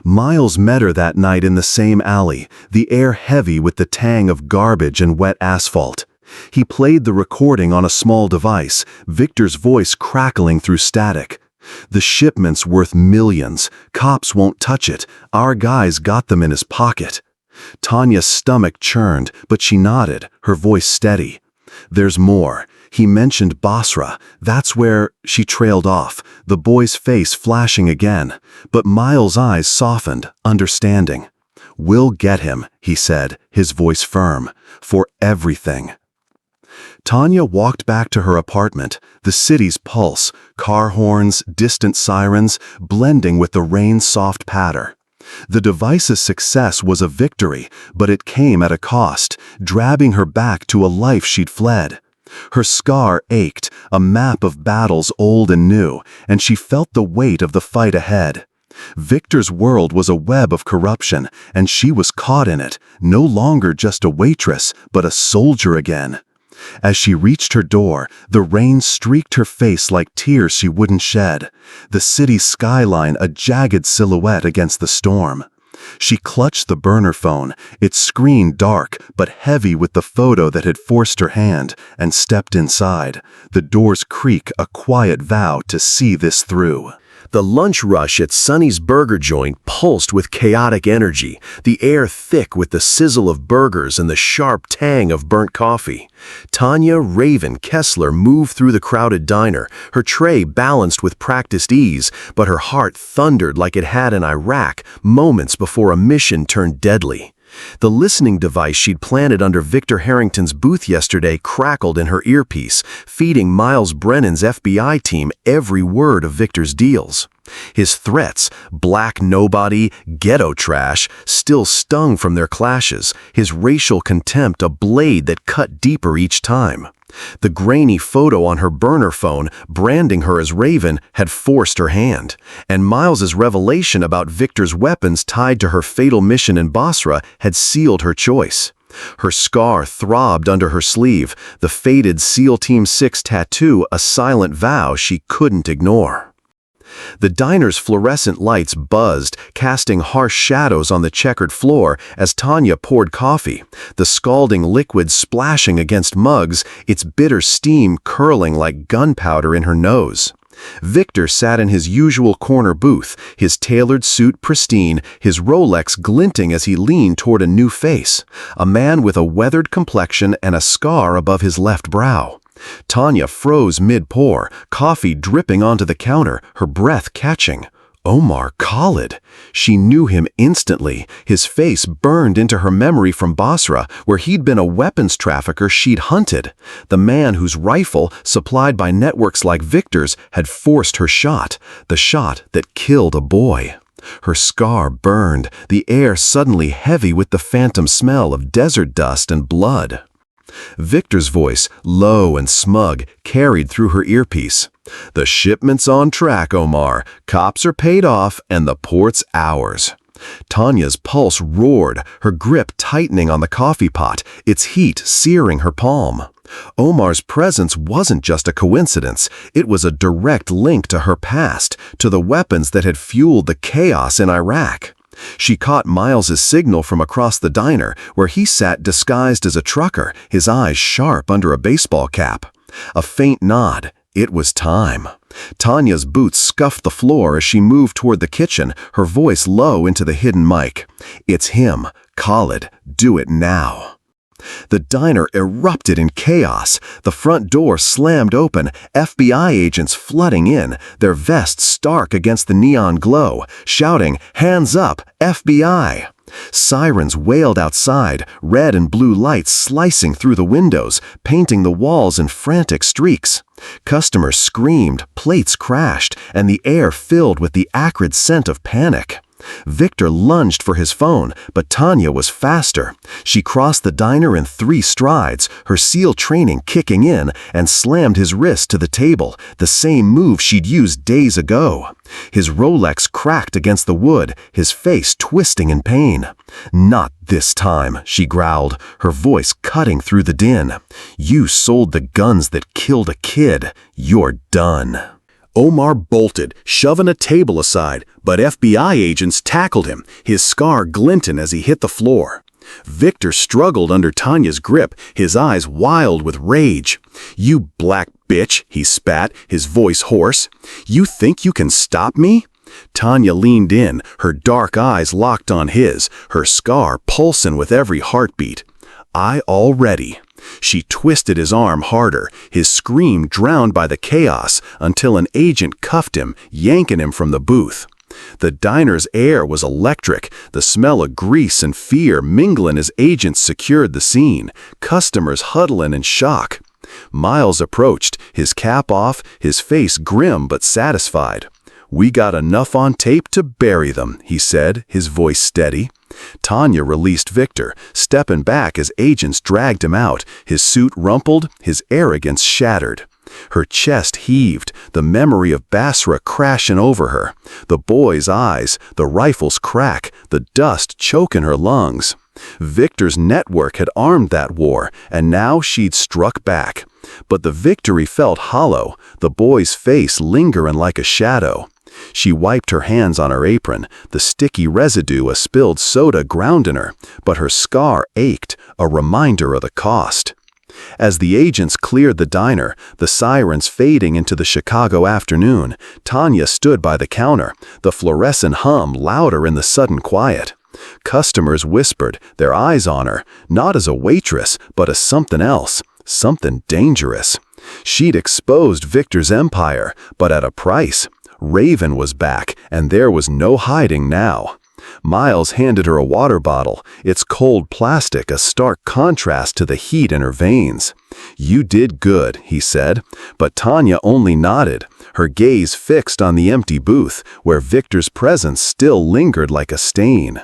Miles met her that night in the same alley, the air heavy with the tang of garbage and wet asphalt. He played the recording on a small device, Victor's voice crackling through static. "The shipment's worth millions. Cops won't touch it. Our guy's got them in his pocket." Tanya's stomach churned, but she nodded, her voice steady. "There's more. He mentioned Basra. That's where—" She trailed off, the boy's face flashing again. But Miles' eyes softened, understanding. "We'll get him," he said, his voice firm. "For everything." Tanya walked back to her apartment, the city's pulse, car horns, distant sirens, blending with the rain's soft patter. The device's success was a victory, but it came at a cost, dragging her back to a life she'd fled. Her scar ached, a map of battles old and new, and she felt the weight of the fight ahead. Victor's world was a web of corruption, and she was caught in it, no longer just a waitress, but a soldier again. As she reached her door, the rain streaked her face like tears she wouldn't shed, the city's skyline a jagged silhouette against the storm. She clutched the burner phone, its screen dark but heavy with the photo that had forced her hand, and stepped inside, the door's creak a quiet vow to see this through. The lunch rush at Sonny's burger joint pulsed with chaotic energy, the air thick with the sizzle of burgers and the sharp tang of burnt coffee. Tanya, Raven, Kessler moved through the crowded diner, her tray balanced with practiced ease, but her heart thundered like it had in Iraq moments before a mission turned deadly. The listening device she'd planted under Victor Harrington's booth yesterday crackled in her earpiece, feeding Miles Brennan's FBI team every word of Victor's deals. His threats, black nobody, ghetto trash, still stung from their clashes, his racial contempt a blade that cut deeper each time. The grainy photo on her burner phone, branding her as Raven, had forced her hand, and Miles's revelation about Victor's weapons tied to her fatal mission in Basra had sealed her choice. Her scar throbbed under her sleeve, the faded SEAL Team 6 tattoo a silent vow she couldn't ignore. The diner's fluorescent lights buzzed, casting harsh shadows on the checkered floor as Tanya poured coffee, the scalding liquid splashing against mugs, its bitter steam curling like gunpowder in her nose. Victor sat in his usual corner booth, his tailored suit pristine, his Rolex glinting as he leaned toward a new face, a man with a weathered complexion and a scar above his left brow. Tanya froze mid-pour, coffee dripping onto the counter, her breath catching. Omar Khalid. She knew him instantly, his face burned into her memory from Basra, where he'd been a weapons trafficker she'd hunted, the man whose rifle, supplied by networks like Victor's, had forced her shot, the shot that killed a boy. Her scar burned, the air suddenly heavy with the phantom smell of desert dust and blood. Victor's voice, low and smug, carried through her earpiece. "The shipment's on track, Omar. Cops are paid off, and the port's ours." Tanya's pulse roared, her grip tightening on the coffee pot, its heat searing her palm. Omar's presence wasn't just a coincidence, it was a direct link to her past, to the weapons that had fueled the chaos in Iraq. She caught Miles's signal from across the diner, where he sat disguised as a trucker, his eyes sharp under a baseball cap. A faint nod. It was time. Tanya's boots scuffed the floor as she moved toward the kitchen, her voice low into the hidden mic. "It's him. Khalid. Do it now." The diner erupted in chaos. The front door slammed open, FBI agents flooding in, their vests stark against the neon glow, shouting, "Hands up, FBI!" Sirens wailed outside, red and blue lights slicing through the windows, painting the walls in frantic streaks. Customers screamed, plates crashed, and the air filled with the acrid scent of panic. Victor lunged for his phone, but Tanya was faster. She crossed the diner in 3 strides, her SEAL training kicking in, and slammed his wrist to the table, the same move she'd used days ago. His Rolex cracked against the wood, his face twisting in pain. "Not this time," she growled, her voice cutting through the din. "You sold the guns that killed a kid. You're done." Omar bolted, shoving a table aside, but FBI agents tackled him, his scar glinting as he hit the floor. Victor struggled under Tanya's grip, his eyes wild with rage. "You black bitch," he spat, his voice hoarse. "You think you can stop me?" Tanya leaned in, her dark eyes locked on his, her scar pulsing with every heartbeat. "I already." She twisted his arm harder, his scream drowned by the chaos, until an agent cuffed him, yanking him from the booth. The diner's air was electric, the smell of grease and fear mingling as agents secured the scene, customers huddling in shock. Miles approached, his cap off, his face grim but satisfied. "We got enough on tape to bury them," he said, his voice steady. Tanya released Victor, stepping back as agents dragged him out, his suit rumpled, his arrogance shattered. Her chest heaved, the memory of Basra crashing over her. The boy's eyes, the rifle's crack, the dust choking her lungs. Victor's network had armed that war, and now she'd struck back. But the victory felt hollow, the boy's face lingering like a shadow. She wiped her hands on her apron, the sticky residue of spilled soda ground in her, but her scar ached, a reminder of the cost. As the agents cleared the diner, the sirens fading into the Chicago afternoon, Tanya stood by the counter, the fluorescent hum louder in the sudden quiet. Customers whispered, their eyes on her, not as a waitress, but as something else, something dangerous. She'd exposed Victor's empire, but at a price. Raven was back, and there was no hiding now. Miles handed her a water bottle, its cold plastic a stark contrast to the heat in her veins. "You did good," he said, but Tanya only nodded, her gaze fixed on the empty booth, where Victor's presence still lingered like a stain.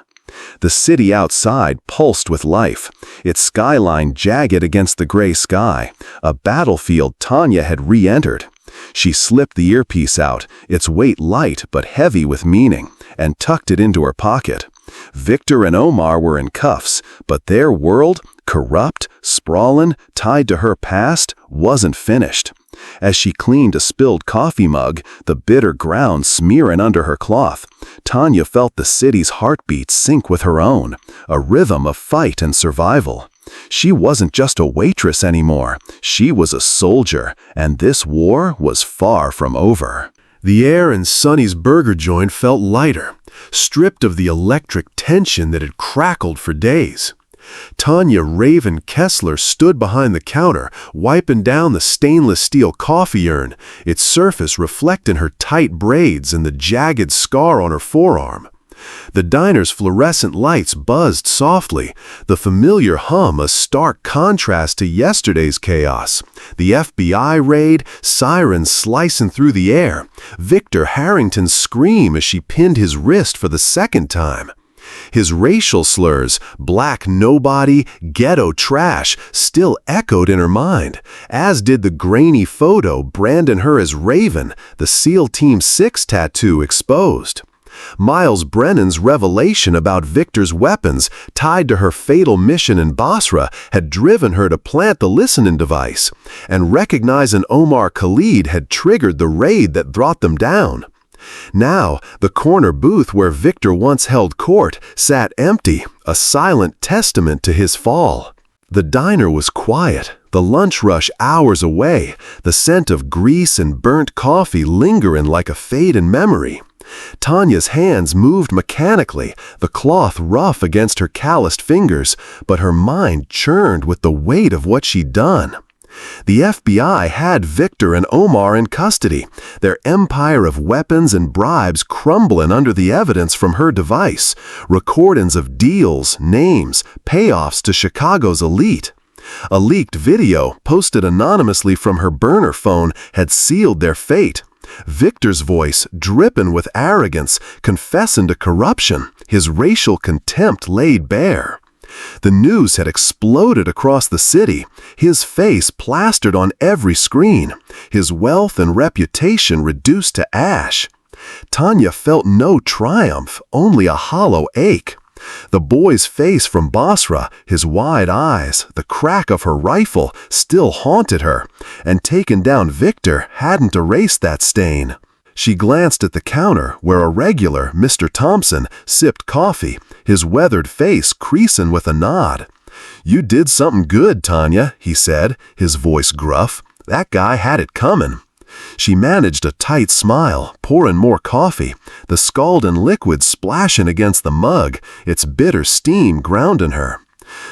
The city outside pulsed with life, its skyline jagged against the gray sky, a battlefield Tanya had re-entered. She slipped the earpiece out, its weight light but heavy with meaning, and tucked it into her pocket. Victor and Omar were in cuffs, but their world, corrupt, sprawling, tied to her past, wasn't finished. As she cleaned a spilled coffee mug, the bitter ground smearing under her cloth, Tanya felt the city's heartbeat sync with her own, a rhythm of fight and survival. She wasn't just a waitress anymore. She was a soldier, and this war was far from over. The air in Sonny's burger joint felt lighter, stripped of the electric tension that had crackled for days. Tanya Raven Kessler stood behind the counter, wiping down the stainless steel coffee urn, its surface reflecting her tight braids and the jagged scar on her forearm. The diner's fluorescent lights buzzed softly, the familiar hum a stark contrast to yesterday's chaos. The FBI raid, sirens slicing through the air, Victor Harrington's scream as she pinned his wrist for the second time. His racial slurs, black nobody, ghetto trash, still echoed in her mind, as did the grainy photo branding her as Raven, the SEAL Team 6 tattoo exposed. Miles Brennan's revelation about Victor's weapons tied to her fatal mission in Basra had driven her to plant the listening device, and recognizing Omar Khalid had triggered the raid that brought them down. Now, the corner booth where Victor once held court sat empty, a silent testament to his fall. The diner was quiet, the lunch rush hours away, the scent of grease and burnt coffee lingering like a fading memory. Tanya's hands moved mechanically, the cloth rough against her calloused fingers, but her mind churned with the weight of what she'd done. The FBI had Victor and Omar in custody, their empire of weapons and bribes crumbling under the evidence from her device, recordings of deals, names, payoffs to Chicago's elite. A leaked video, posted anonymously from her burner phone, had sealed their fate. Victor's voice, dripping with arrogance, confessing to corruption, his racial contempt laid bare. The news had exploded across the city, his face plastered on every screen, his wealth and reputation reduced to ash. Tanya felt no triumph, only a hollow ache. The boy's face from Basra, his wide eyes, the crack of her rifle still haunted her, and taking down Victor hadn't erased that stain. She glanced at the counter where a regular, Mr. Thompson, sipped coffee, his weathered face creasing with a nod. "You did something good, Tanya," he said, his voice gruff. "That guy had it coming." She managed a tight smile, pouring more coffee, the scalding liquid splashing against the mug, its bitter steam grounding her.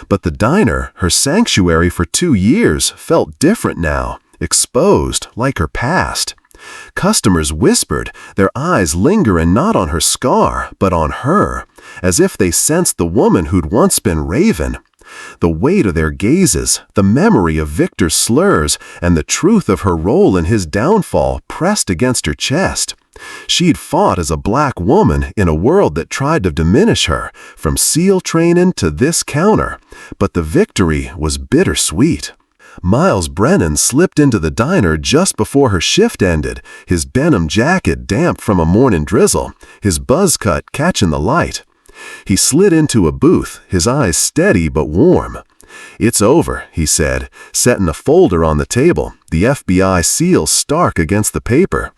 But the diner, her sanctuary for 2 years, felt different now, exposed like her past. Customers whispered, their eyes lingering not on her scar, but on her, as if they sensed the woman who'd once been Raven. The weight of their gazes, the memory of Victor's slurs, and the truth of her role in his downfall pressed against her chest. She'd fought as a black woman in a world that tried to diminish her, from SEAL training to this counter, but the victory was bittersweet. Miles Brennan slipped into the diner just before her shift ended, his denim jacket damp from a morning drizzle, his buzz cut catching the light. He slid into a booth, his eyes steady but warm. "It's over," he said, setting a folder on the table, the FBI seal stark against the paper.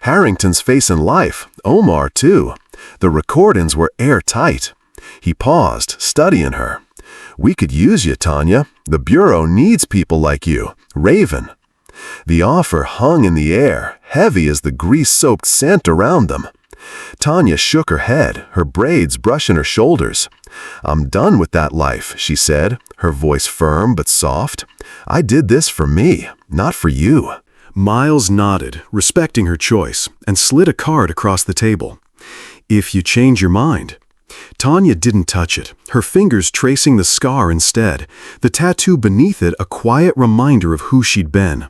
"Harrington's facing life, Omar too. The recordings were airtight." He paused, studying her. "We could use you, Tanya. The Bureau needs people like you. Raven." The offer hung in the air, heavy as the grease-soaked scent around them. Tanya shook her head, her braids brushing her shoulders. "I'm done with that life," she said, her voice firm but soft. "I did this for me, not for you." Miles nodded, respecting her choice, and slid a card across the table. "If you change your mind." Tanya didn't touch it, her fingers tracing the scar instead, the tattoo beneath it a quiet reminder of who she'd been.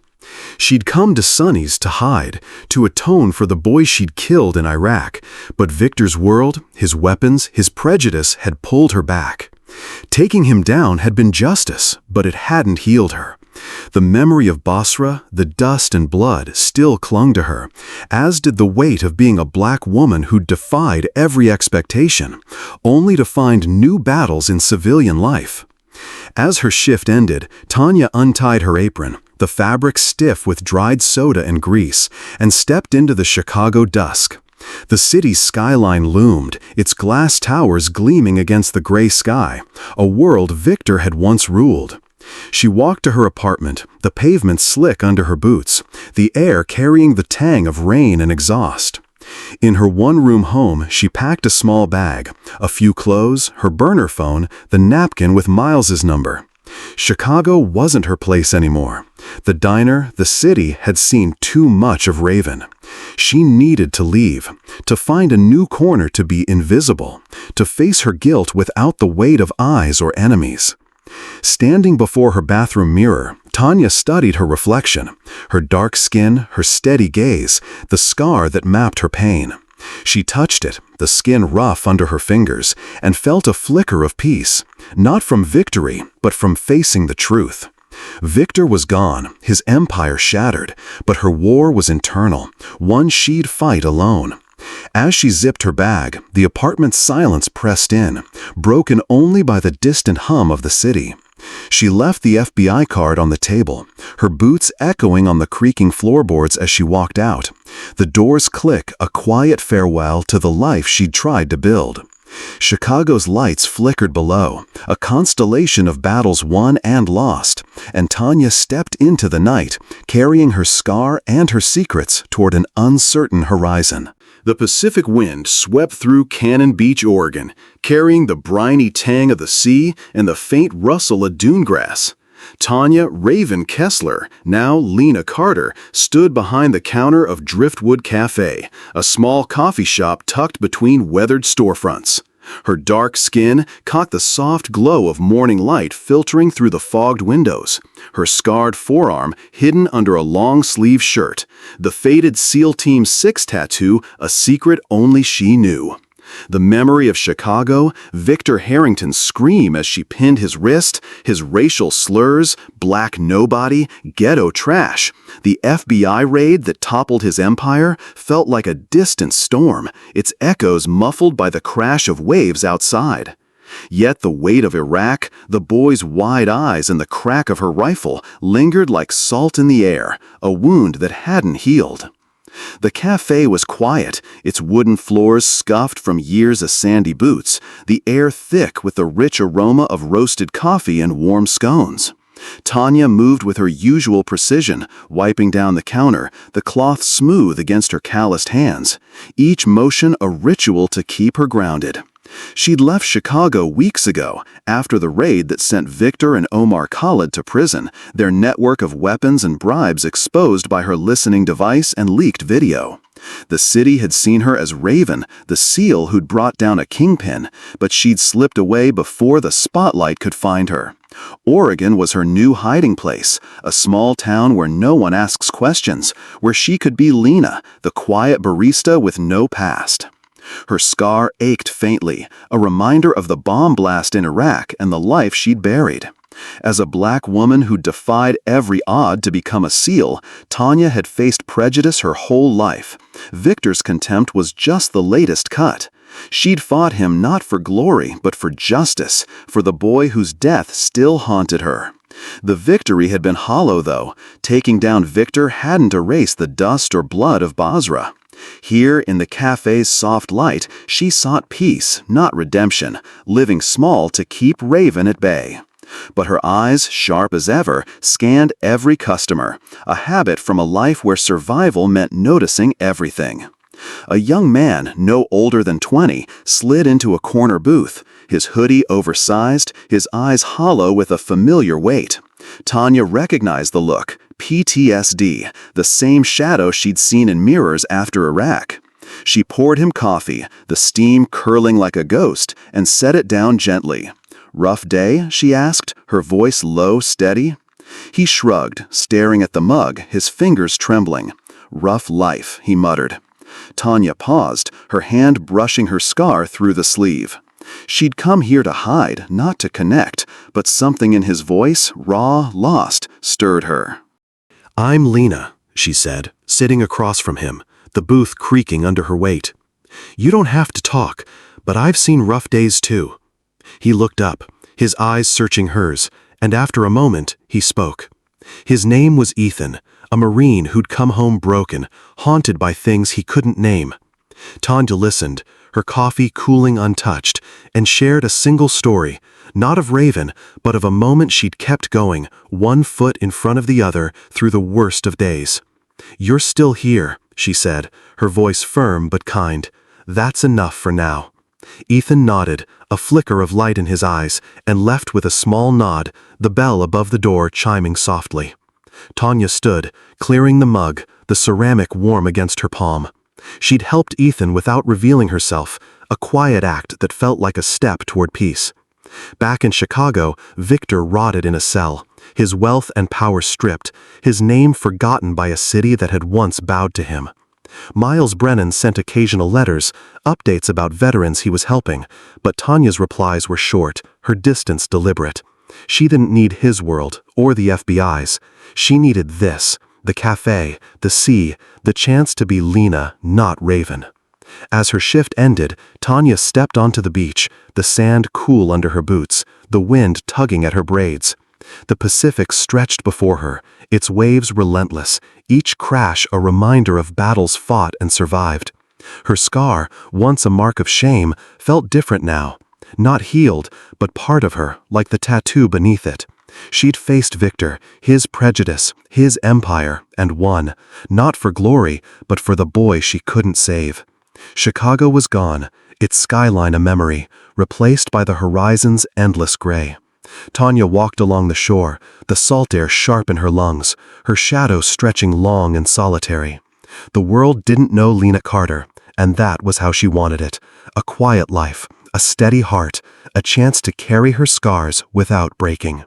She'd come to Sonny's to hide, to atone for the boy she'd killed in Iraq, but Victor's world, his weapons, his prejudice had pulled her back. Taking him down had been justice, but it hadn't healed her. The memory of Basra, the dust and blood, still clung to her, as did the weight of being a black woman who'd defied every expectation, only to find new battles in civilian life. As her shift ended, Tanya untied her apron, the fabric stiff with dried soda and grease, and stepped into the Chicago dusk. The city's skyline loomed, its glass towers gleaming against the gray sky, a world Victor had once ruled. She walked to her apartment, the pavement slick under her boots, the air carrying the tang of rain and exhaust. In her one-room home, she packed a small bag, a few clothes, her burner phone, the napkin with Miles's number. Chicago wasn't her place anymore. The diner, the city, had seen too much of Raven. She needed to leave, to find a new corner to be invisible, to face her guilt without the weight of eyes or enemies. Standing before her bathroom mirror, Tanya studied her reflection, her dark skin, her steady gaze, the scar that mapped her pain. She touched it, the skin rough under her fingers, and felt a flicker of peace, not from victory, but from facing the truth. Victor was gone, his empire shattered, but her war was internal, one she'd fight alone. As she zipped her bag, the apartment's silence pressed in, broken only by the distant hum of the city. She left the FBI card on the table, her boots echoing on the creaking floorboards as she walked out. The doors click, a quiet farewell to the life she'd tried to build. Chicago's lights flickered below, a constellation of battles won and lost, and Tanya stepped into the night, carrying her scar and her secrets toward an uncertain horizon. The Pacific wind swept through Cannon Beach, Oregon, carrying the briny tang of the sea and the faint rustle of dune grass. Tanya Raven Kessler, now Lena Carter, stood behind the counter of Driftwood Cafe, a small coffee shop tucked between weathered storefronts. Her dark skin caught the soft glow of morning light filtering through the fogged windows, her scarred forearm hidden under a long-sleeved shirt, the faded SEAL Team 6 tattoo a secret only she knew. The memory of Chicago, Victor Harrington's scream as she pinned his wrist, his racial slurs, black nobody, ghetto trash. The FBI raid that toppled his empire felt like a distant storm, its echoes muffled by the crash of waves outside. Yet the weight of Iraq, the boy's wide eyes and the crack of her rifle lingered like salt in the air, a wound that hadn't healed. The cafe was quiet, its wooden floors scuffed from years of sandy boots, the air thick with the rich aroma of roasted coffee and warm scones. Tanya moved with her usual precision, wiping down the counter, the cloth smooth against her calloused hands, each motion a ritual to keep her grounded. She'd left Chicago weeks ago, after the raid that sent Victor and Omar Khalid to prison, their network of weapons and bribes exposed by her listening device and leaked video. The city had seen her as Raven, the seal who'd brought down a kingpin, but she'd slipped away before the spotlight could find her. Oregon was her new hiding place, a small town where no one asks questions, where she could be Lena, the quiet barista with no past. Her scar ached faintly, a reminder of the bomb blast in Iraq and the life she'd buried. As a black woman who defied every odd to become a SEAL, Tanya had faced prejudice her whole life. Victor's contempt was just the latest cut. She'd fought him not for glory, but for justice, for the boy whose death still haunted her. The victory had been hollow, though. Taking down Victor hadn't erased the dust or blood of Basra. Here, in the cafe's soft light, she sought peace, not redemption, living small to keep Raven at bay. But her eyes, sharp as ever, scanned every customer, a habit from a life where survival meant noticing everything. A young man, no older than 20, slid into a corner booth, his hoodie oversized, his eyes hollow with a familiar weight. Tanya recognized the look, PTSD, the same shadow she'd seen in mirrors after Iraq. She poured him coffee, the steam curling like a ghost, and set it down gently. "Rough day?" she asked, her voice low, steady. He shrugged, staring at the mug, his fingers trembling. "Rough life," he muttered. Tanya paused, her hand brushing her scar through the sleeve. She'd come here to hide, not to connect, but something in his voice, raw, lost, stirred her. "I'm Lena," she said, sitting across from him, the booth creaking under her weight. "You don't have to talk, but I've seen rough days too." He looked up, his eyes searching hers, and after a moment, he spoke. His name was Ethan, a Marine who'd come home broken, haunted by things he couldn't name. Tanya listened, her coffee cooling untouched, and shared a single story, not of Raven, but of a moment she'd kept going, one foot in front of the other, through the worst of days. "You're still here," she said, her voice firm but kind. "That's enough for now." Ethan nodded, a flicker of light in his eyes, and left with a small nod, the bell above the door chiming softly. Tanya stood, clearing the mug, the ceramic warm against her palm. She'd helped Ethan without revealing herself, a quiet act that felt like a step toward peace. Back in Chicago, Victor rotted in a cell, his wealth and power stripped, his name forgotten by a city that had once bowed to him. Miles Brennan sent occasional letters, updates about veterans he was helping, but Tanya's replies were short, her distance deliberate. She didn't need his world, or the FBI's. She needed this, the cafe, the sea, the chance to be Lena, not Raven. As her shift ended, Tanya stepped onto the beach, the sand cool under her boots, the wind tugging at her braids. The Pacific stretched before her, its waves relentless, each crash a reminder of battles fought and survived. Her scar, once a mark of shame, felt different now. Not healed, but part of her, like the tattoo beneath it. She'd faced Victor, his prejudice, his empire, and won, not for glory, but for the boy she couldn't save. Chicago was gone, its skyline a memory, replaced by the horizon's endless gray. Tanya walked along the shore, the salt air sharp in her lungs, her shadow stretching long and solitary. The world didn't know Lena Carter, and that was how she wanted it. A quiet life, a steady heart, a chance to carry her scars without breaking.